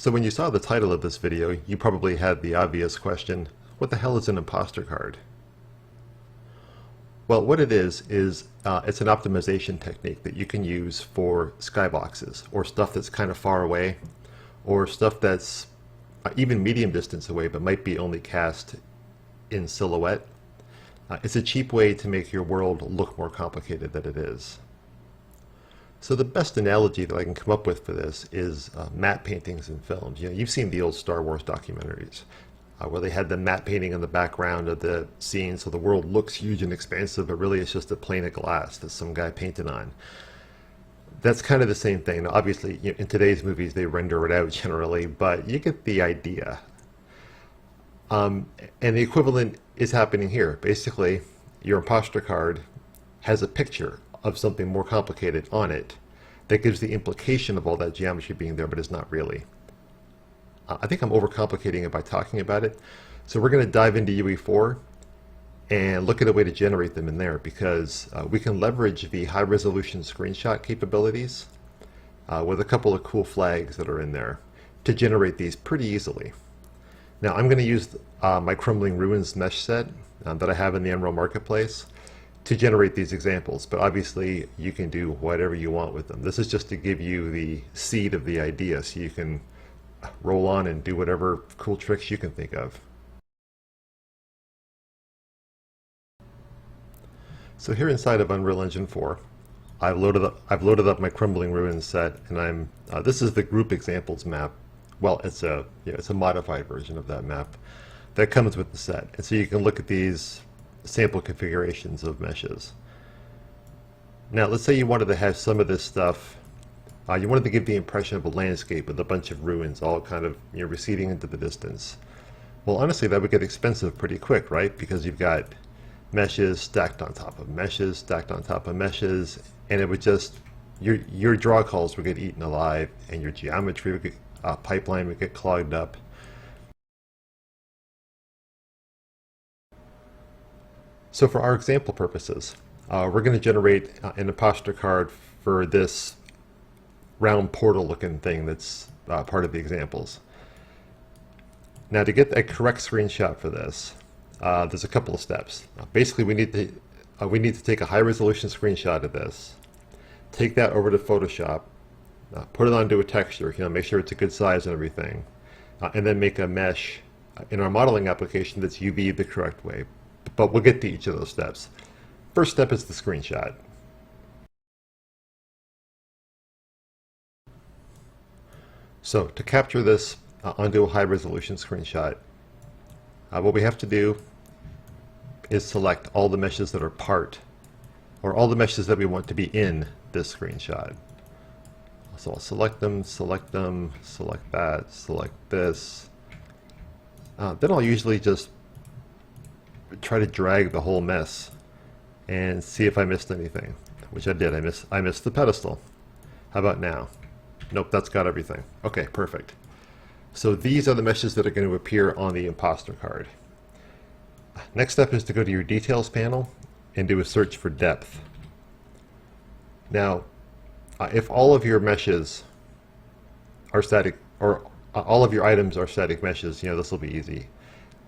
So when you saw the title of this video, you probably had the obvious question, what the hell is an imposter card? Well, what it is it's an optimization technique that you can use for skyboxes or stuff that's kind of far away or stuff that's even medium distance away but might be only cast in silhouette. It's a cheap way to make your world look more complicated than it is. So the best analogy that I can come up with for this is matte paintings in films. You know, you've seen the old Star Wars documentaries where they had the matte painting in the background of the scene, so the world looks huge and expansive, but really it's just a plane of glass that some guy painted on. That's kind of the same thing. Now, obviously, you know, in today's movies they render it out generally, but you get the idea. And the equivalent is happening here. Basically, your imposter card has a picture of something more complicated on it that gives the implication of all that geometry being there, but it's not really. I think I'm overcomplicating it by talking about it. So we're going to dive into UE4 and look at a way to generate them in there, because we can leverage the high resolution screenshot capabilities with a couple of cool flags that are in there to generate these pretty easily. Now I'm going to use my Crumbling Ruins mesh set that I have in the Emerald Marketplace to generate these examples, but obviously you can do whatever you want with them. This is just to give you the seed of the idea so you can roll on and do whatever cool tricks you can think of. So here inside of Unreal Engine 4, I've loaded up my Crumbling Ruins set, and this is the group examples map. Well, it's a modified version of that map that comes with the set, and so you can look at these sample configurations of meshes. Now, let's say you wanted to have some of this stuff. You wanted to give the impression of a landscape with a bunch of ruins all kind of receding into the distance. Well, honestly, that would get expensive pretty quick, right? Because you've got meshes stacked on top of meshes, stacked on top of meshes, and it would just, your draw calls would get eaten alive, and your geometry would get, pipeline would get clogged up. So for our example purposes, we're going to generate an imposter card for this round portal looking thing that's part of the examples. Now, to get a correct screenshot for this, there's a couple of steps. Basically, we need to take a high resolution screenshot of this, take that over to Photoshop, put it onto a texture, make sure it's a good size and everything, and then make a mesh in our modeling application that's UV the correct way. But we'll get to each of those steps. First step is the screenshot. So to capture this onto a high resolution screenshot, what we have to do is select all the meshes that are part, or all the meshes that we want to be in this screenshot. So I'll select them, select that, select this. Then I'll usually just try to drag the whole mess and see if I missed anything, which I did. I missed the pedestal. How about now? Nope, that's got everything. Okay, perfect. So these are the meshes that are going to appear on the imposter card. Next step is to go to your details panel and do a search for depth. Now, if all of your meshes are static, or all of your items are static meshes, this will be easy.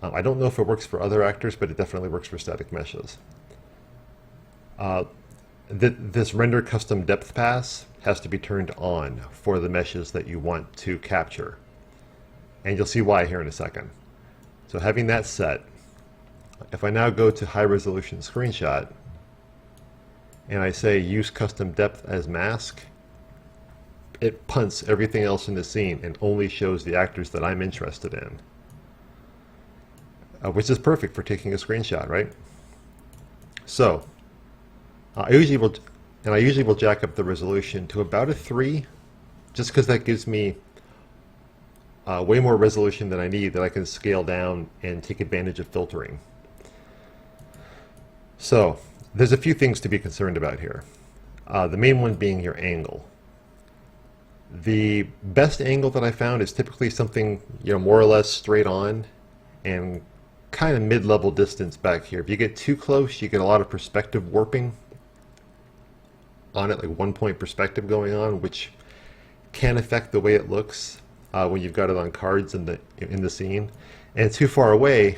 I don't know if it works for other actors, but it definitely works for static meshes. This render custom depth pass has to be turned on for the meshes that you want to capture. And you'll see why here in a second. So having that set, if I now go to high resolution screenshot and I say use custom depth as mask, it punts everything else in the scene and only shows the actors that I'm interested in. Which is perfect for taking a screenshot, right? So I usually will jack up the resolution to about a 3, just because that gives me way more resolution than I need that I can scale down and take advantage of filtering. So there's a few things to be concerned about here. The main one being your angle. The best angle that I found is typically something more or less straight on and kind of mid-level distance back here. If you get too close, you get a lot of perspective warping on it, like one point perspective going on, which can affect the way it looks. when you've got it on cards in the scene, and too far away,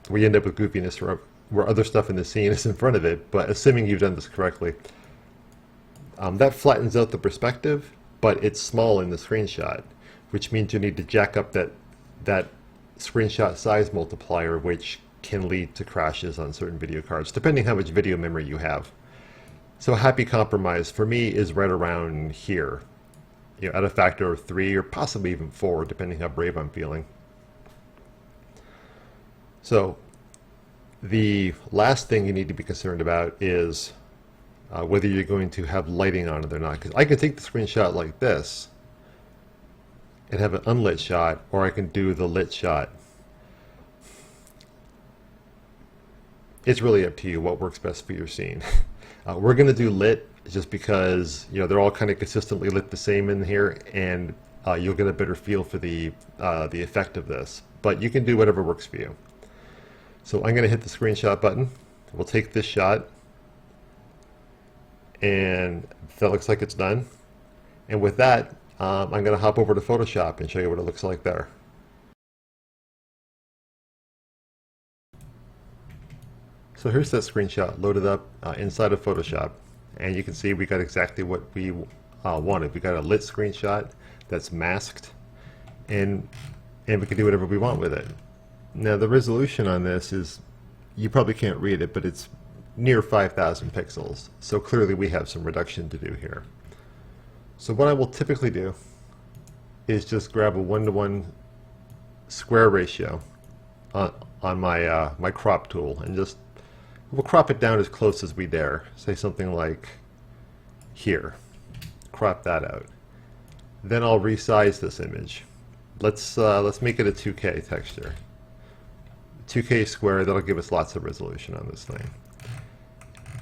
we end up with goofiness where other stuff in the scene is in front of it. But assuming you've done this correctly, that flattens out the perspective, but it's small in the screenshot, which means you need to jack up that screenshot size multiplier, which can lead to crashes on certain video cards, depending how much video memory you have. So a happy compromise for me is right around here, at a factor of 3 or possibly even 4, depending how brave I'm feeling. So the last thing you need to be concerned about is whether you're going to have lighting on it or not. Because I can take the screenshot like this and have an unlit shot, or I can do the lit shot. It's really up to you what works best for your scene. We're going to do lit just because they're all kind of consistently lit the same in here, and you'll get a better feel for the effect of this. But you can do whatever works for you. So I'm going to hit the screenshot button. We'll take this shot, and that looks like it's done. And with that, I'm going to hop over to Photoshop and show you what it looks like there. So here's that screenshot loaded up inside of Photoshop, and you can see we got exactly what we wanted. We got a lit screenshot that's masked, and we can do whatever we want with it. Now the resolution on this is, you probably can't read it, but it's near 5,000 pixels. So clearly we have some reduction to do here. So what I will typically do is just grab a 1:1 square ratio on my my crop tool, and we'll crop it down as close as we dare. Say something like here. Crop that out. Then I'll resize this image. Let's make it a 2K texture. 2K square, that'll give us lots of resolution on this thing.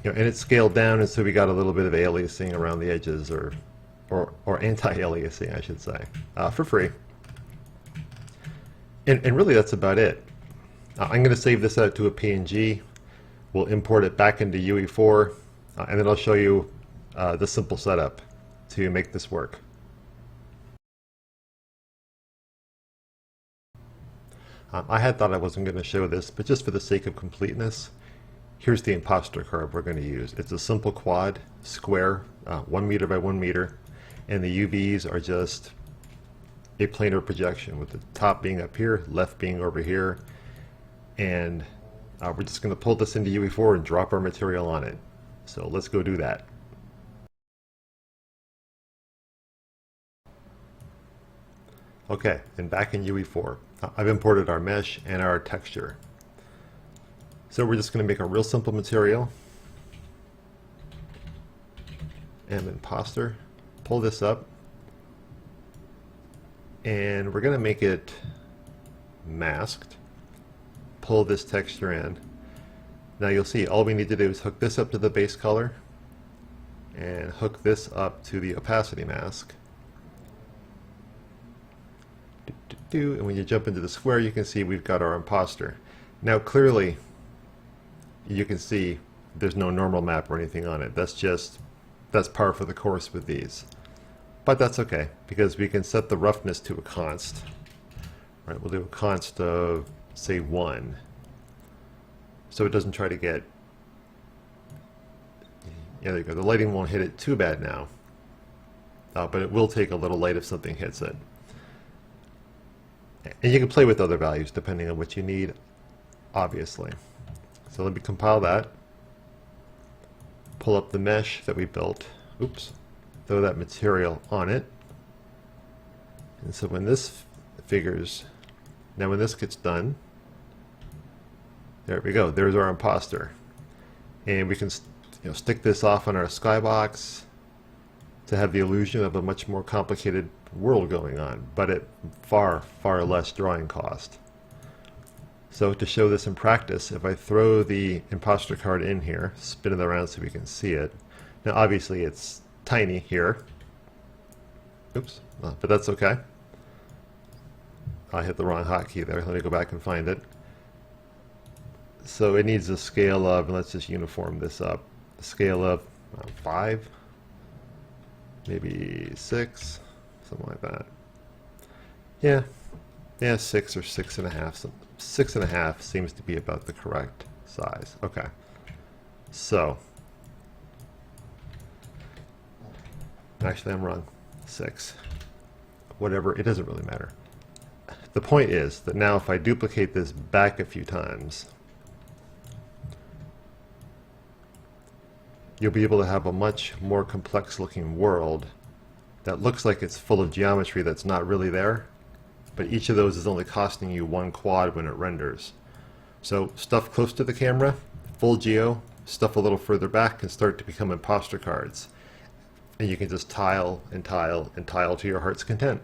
And it's scaled down, and so we got a little bit of aliasing around the edges, or anti-aliasing, I should say, for free. And really that's about it. I'm going to save this out to a PNG. We'll import it back into UE4, and then I'll show you the simple setup to make this work. I had thought I wasn't going to show this, but just for the sake of completeness, here's the imposter card we're going to use. It's a simple quad, square, 1 meter by 1 meter, and the UVs are just a planar projection, with the top being up here, left being over here, and we're just going to pull this into UE4 and drop our material on it. So let's go do that. Okay, and back in UE4, I've imported our mesh and our texture. So we're just going to make a real simple material. And imposter, pull this up, and we're going to make it masked. Pull this texture in. Now you'll see all we need to do is hook this up to the base color and hook this up to the opacity mask. And when you jump into the square, you can see we've got our imposter. Now clearly you can see there's no normal map or anything on it. That's par for the course with these. But that's okay, because we can set the roughness to a const. Right, we'll do a const of, say, 1. So it doesn't try to get... Yeah, there you go. The lighting won't hit it too bad now. But it will take a little light if something hits it. And you can play with other values depending on what you need, obviously. So let me compile that. Pull up the mesh that we built. Oops. Throw that material on it. And so when this figures, now when this gets done, there we go. There's our imposter. And we can stick this off on our skybox to have the illusion of a much more complicated world going on, but at far, far less drawing cost. So to show this in practice, if I throw the imposter card in here, spin it around so we can see it. Now obviously it's tiny here. Oops, but that's okay. I hit the wrong hotkey there. Let me go back and find it. So it needs a scale of, and let's just uniform this up, a scale of 5, maybe 6, something like that. Yeah, yeah, 6 or 6.5. 6.5 seems to be about the correct size. Okay, so actually I'm wrong. 6. Whatever, it doesn't really matter. The point is that now if I duplicate this back a few times, you'll be able to have a much more complex looking world that looks like it's full of geometry that's not really there, but each of those is only costing you 1 quad when it renders. So stuff close to the camera, full geo, stuff a little further back can start to become imposter cards. And you can just tile and tile and tile to your heart's content.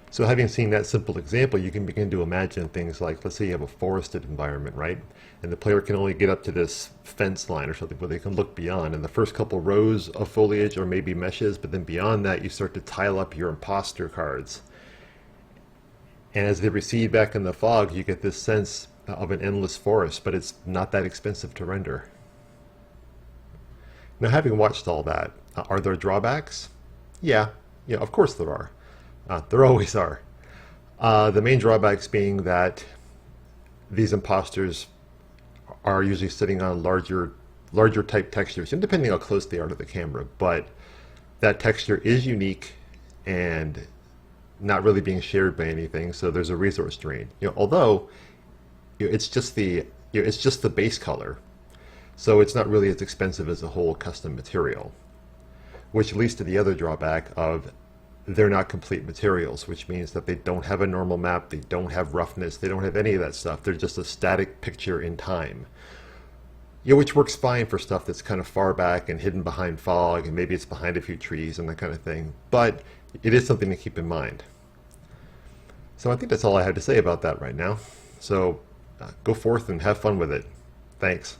So having seen that simple example, you can begin to imagine things like, let's say you have a forested environment, right? And the player can only get up to this fence line or something where they can look beyond. And the first couple rows of foliage or maybe meshes, but then beyond that, you start to tile up your imposter cards. And as they recede back in the fog, you get this sense of an endless forest, but it's not that expensive to render. Now, having watched all that, are there drawbacks? Yeah, of course there are. There always are. The main drawbacks being that these imposters are usually sitting on larger type textures, and depending how close they are to the camera, but that texture is unique and not really being shared by anything, so there's a resource drain. Although it's just the base color, so it's not really as expensive as a whole custom material, which leads to the other drawback of they're not complete materials, which means that they don't have a normal map, they don't have roughness, they don't have any of that stuff. They're just a static picture in time. Which works fine for stuff that's kind of far back and hidden behind fog, and maybe it's behind a few trees and that kind of thing. But it is something to keep in mind. So I think that's all I have to say about that right now. So go forth and have fun with it. Thanks.